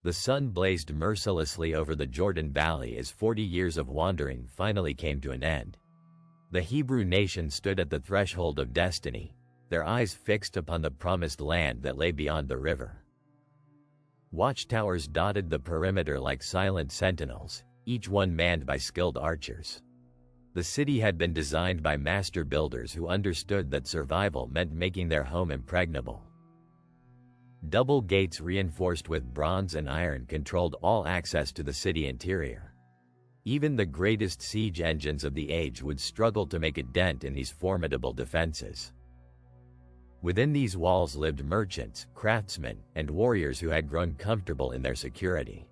The sun blazed mercilessly over the Jordan Valley as 40 years of wandering finally came to an end. The Hebrew nation stood at the threshold of destiny, their eyes fixed upon the promised land that lay beyond the river. Watchtowers dotted the perimeter like silent sentinels, each one manned by skilled archers. The city had been designed by master builders who understood that survival meant making their home impregnable. Double gates reinforced with bronze and iron controlled all access to the city interior. Even the greatest siege engines of the age would struggle to make a dent in these formidable defenses. Within these walls lived merchants, craftsmen, and warriors who had grown comfortable in their security.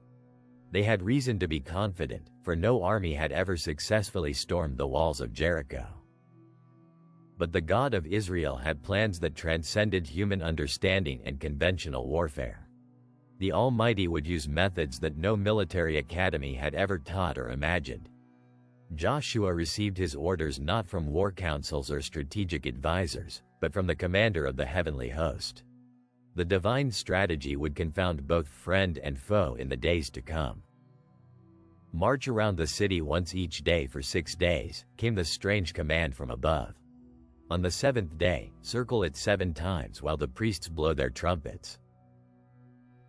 They had reason to be confident, for no army had ever successfully stormed the walls of Jericho. But the God of Israel had plans that transcended human understanding and conventional warfare. The Almighty would use methods that no military academy had ever taught or imagined. Joshua received his orders not from war councils or strategic advisors, but from the commander of the heavenly host. The divine strategy would confound both friend and foe in the days to come. March around the city once each day for 6 days, came the strange command from above. On the 7th day, circle it 7 times while the priests blow their trumpets.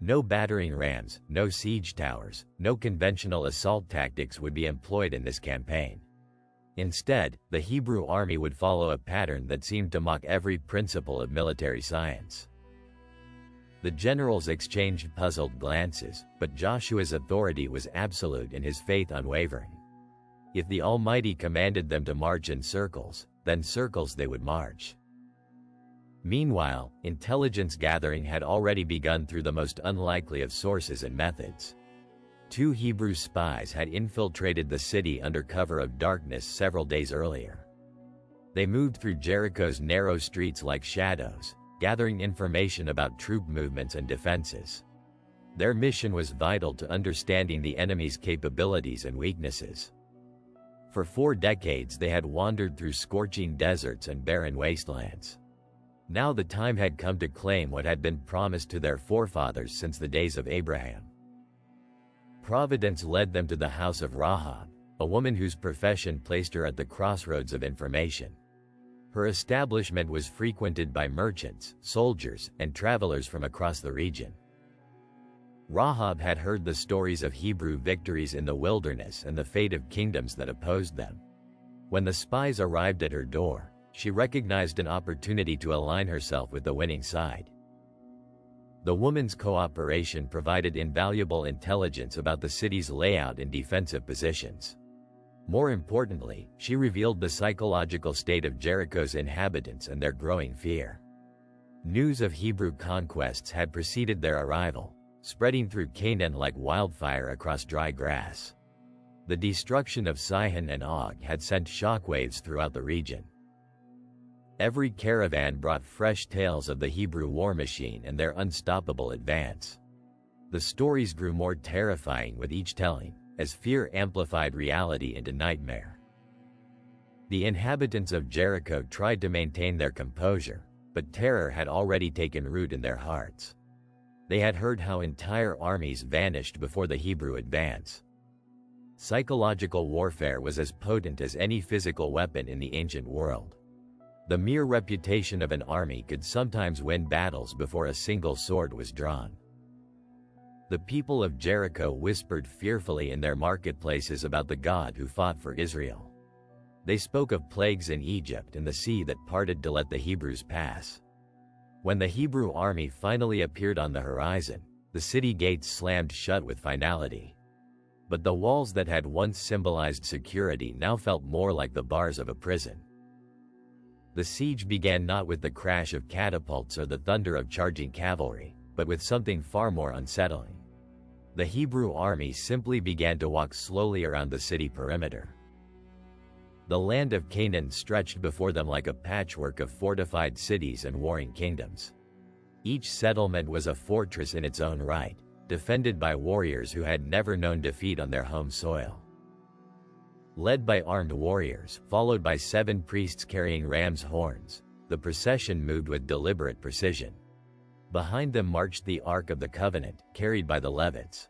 No battering rams, no siege towers, no conventional assault tactics would be employed in this campaign. Instead, the Hebrew army would follow a pattern that seemed to mock every principle of military science. The generals exchanged puzzled glances, but Joshua's authority was absolute and his faith unwavering. If the Almighty commanded them to march in circles, then circles they would march. Meanwhile, intelligence gathering had already begun through the most unlikely of sources and methods. 2 Hebrew spies had infiltrated the city under cover of darkness several days earlier. They moved through Jericho's narrow streets like shadows, gathering information about troop movements and defenses. Their mission was vital to understanding the enemy's capabilities and weaknesses. For 4 decades they had wandered through scorching deserts and barren wastelands. Now the time had come to claim what had been promised to their forefathers since the days of Abraham. Providence led them to the house of Rahab, a woman whose profession placed her at the crossroads of information. Her establishment was frequented by merchants, soldiers, and travelers from across the region. Rahab had heard the stories of Hebrew victories in the wilderness and the fate of kingdoms that opposed them. When the spies arrived at her door, she recognized an opportunity to align herself with the winning side. The woman's cooperation provided invaluable intelligence about the city's layout and defensive positions. More importantly, she revealed the psychological state of Jericho's inhabitants and their growing fear. News of Hebrew conquests had preceded their arrival, spreading through Canaan like wildfire across dry grass. The destruction of Sihon and Og had sent shockwaves throughout the region. Every caravan brought fresh tales of the Hebrew war machine and their unstoppable advance. The stories grew more terrifying with each telling, as fear amplified reality into nightmare. The inhabitants of Jericho tried to maintain their composure, but terror had already taken root in their hearts. They had heard how entire armies vanished before the Hebrew advance. Psychological warfare was as potent as any physical weapon in the ancient world. The mere reputation of an army could sometimes win battles before a single sword was drawn. The people of Jericho whispered fearfully in their marketplaces about the God who fought for Israel. They spoke of plagues in Egypt and the sea that parted to let the Hebrews pass. When the Hebrew army finally appeared on the horizon, the city gates slammed shut with finality. But the walls that had once symbolized security now felt more like the bars of a prison. The siege began not with the crash of catapults or the thunder of charging cavalry, but with something far more unsettling. The Hebrew army simply began to walk slowly around the city perimeter. The land of Canaan stretched before them like a patchwork of fortified cities and warring kingdoms. Each settlement was a fortress in its own right, defended by warriors who had never known defeat on their home soil. Led by armed warriors, followed by 7 priests carrying ram's horns, the procession moved with deliberate precision. Behind them marched the Ark of the Covenant, carried by the Levites.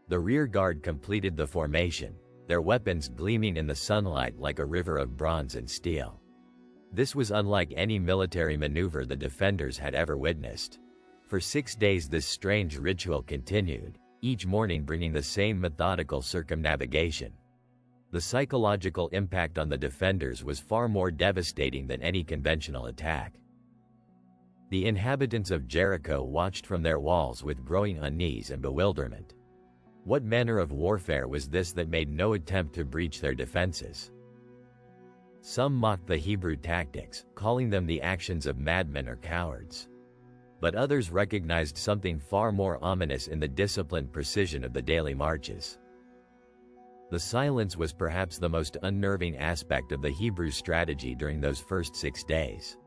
The rear guard completed the formation, their weapons gleaming in the sunlight like a river of bronze and steel. This was unlike any military maneuver the defenders had ever witnessed. For 6 days this strange ritual continued, each morning bringing the same methodical circumnavigation. The psychological impact on the defenders was far more devastating than any conventional attack. The inhabitants of Jericho watched from their walls with growing unease and bewilderment. What manner of warfare was this that made no attempt to breach their defenses? Some mocked the Hebrew tactics, calling them the actions of madmen or cowards. But others recognized something far more ominous in the disciplined precision of the daily marches. The silence was perhaps the most unnerving aspect of the Hebrew strategy during those first 6 days.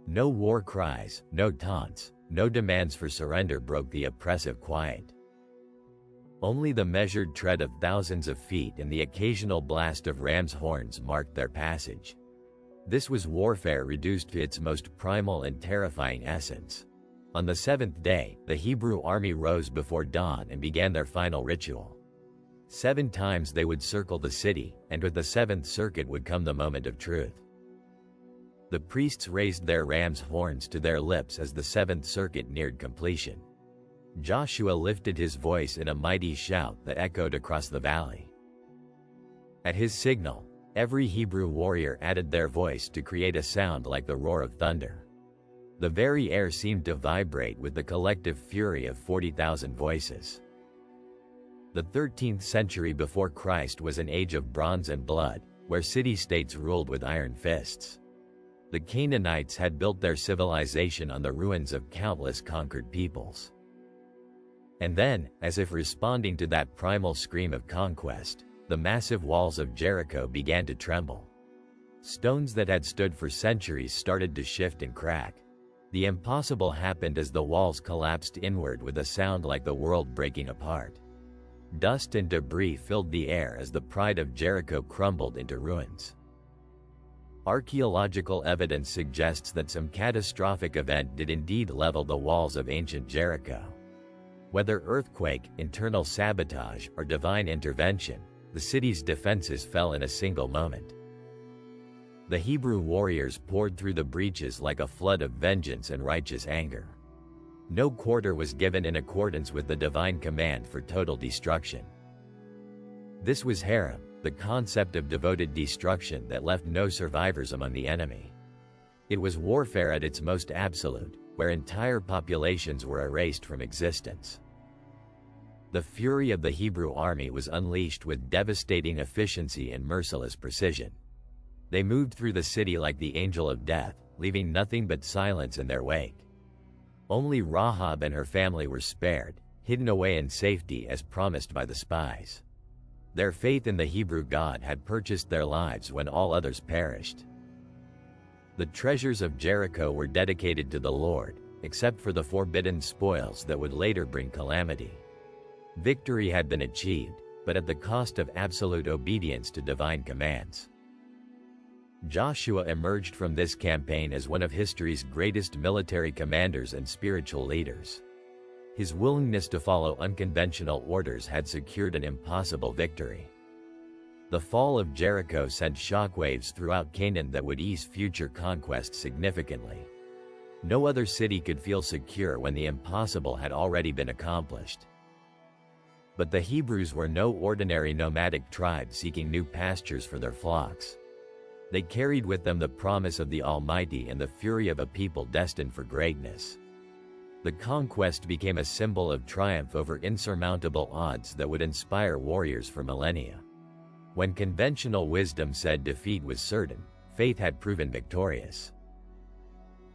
No war cries, no taunts, no demands for surrender broke the oppressive quiet. Only the measured tread of thousands of feet and the occasional blast of ram's horns marked their passage. This was warfare reduced to its most primal and terrifying essence. On the 7th day, the Hebrew army rose before dawn and began their final ritual. 7 times they would circle the city, and with the 7th circuit would come the moment of truth. The priests raised their ram's horns to their lips as the 7th circuit neared completion. Joshua lifted his voice in a mighty shout that echoed across the valley. At his signal, every Hebrew warrior added their voice to create a sound like the roar of thunder. The very air seemed to vibrate with the collective fury of 40,000 voices. The 13th century before Christ was an age of bronze and blood, where city-states ruled with iron fists. The Canaanites had built their civilization on the ruins of countless conquered peoples. And then, as if responding to that primal scream of conquest, the massive walls of Jericho began to tremble. Stones that had stood for centuries started to shift and crack. The impossible happened as the walls collapsed inward with a sound like the world breaking apart. Dust and debris filled the air as the pride of Jericho crumbled into ruins. Archaeological evidence suggests that some catastrophic event did indeed level the walls of ancient Jericho. Whether earthquake, internal sabotage, or divine intervention, the city's defenses fell in a single moment. The Hebrew warriors poured through the breaches like a flood of vengeance and righteous anger. No quarter was given in accordance with the divine command for total destruction. This was harem, the concept of devoted destruction that left no survivors among the enemy. It was warfare at its most absolute, where entire populations were erased from existence. The fury of the Hebrew army was unleashed with devastating efficiency and merciless precision. They moved through the city like the angel of death, leaving nothing but silence in their wake. Only Rahab and her family were spared, hidden away in safety as promised by the spies. Their faith in the Hebrew God had purchased their lives when all others perished. The treasures of Jericho were dedicated to the Lord, except for the forbidden spoils that would later bring calamity. Victory had been achieved, but at the cost of absolute obedience to divine commands. Joshua emerged from this campaign as one of history's greatest military commanders and spiritual leaders. His willingness to follow unconventional orders had secured an impossible victory. The fall of Jericho sent shockwaves throughout Canaan that would ease future conquests significantly. No other city could feel secure when the impossible had already been accomplished. But the Hebrews were no ordinary nomadic tribe seeking new pastures for their flocks. They carried with them the promise of the Almighty and the fury of a people destined for greatness. The conquest became a symbol of triumph over insurmountable odds that would inspire warriors for millennia. When conventional wisdom said defeat was certain, faith had proven victorious.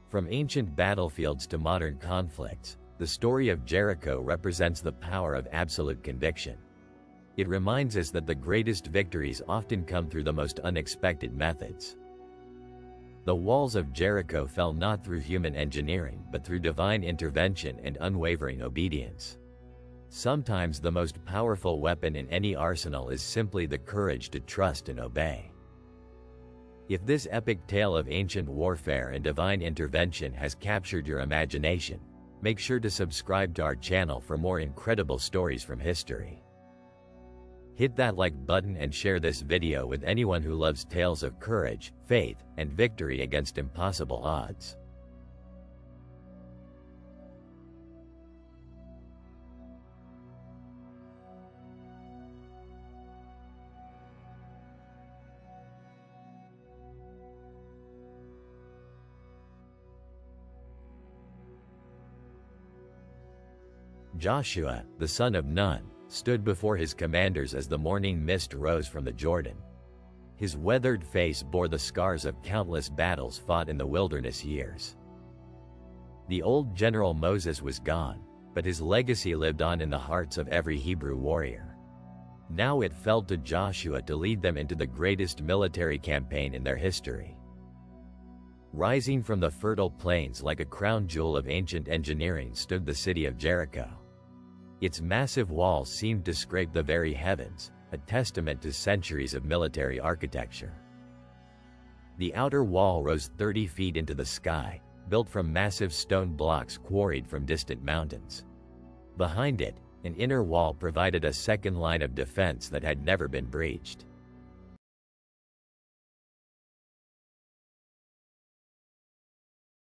From ancient battlefields to modern conflicts, the story of Jericho represents the power of absolute conviction. It reminds us that the greatest victories often come through the most unexpected methods. The walls of Jericho fell not through human engineering but through divine intervention and unwavering obedience. Sometimes the most powerful weapon in any arsenal is simply the courage to trust and obey. If this epic tale of ancient warfare and divine intervention has captured your imagination, make sure to subscribe to our channel for more incredible stories from history. Hit that like button and share this video with anyone who loves tales of courage, faith, and victory against impossible odds. Joshua, the son of Nun, stood before his commanders as the morning mist rose from the Jordan. His weathered face bore the scars of countless battles fought in the wilderness years. The old general Moses was gone, but his legacy lived on in the hearts of every Hebrew warrior. Now it fell to Joshua to lead them into the greatest military campaign in their history. Rising from the fertile plains like a crown jewel of ancient engineering stood the city of Jericho. Its massive walls seemed to scrape the very heavens, a testament to centuries of military architecture. The outer wall rose 30 feet into the sky, built from massive stone blocks quarried from distant mountains. Behind it, an inner wall provided a second line of defense that had never been breached.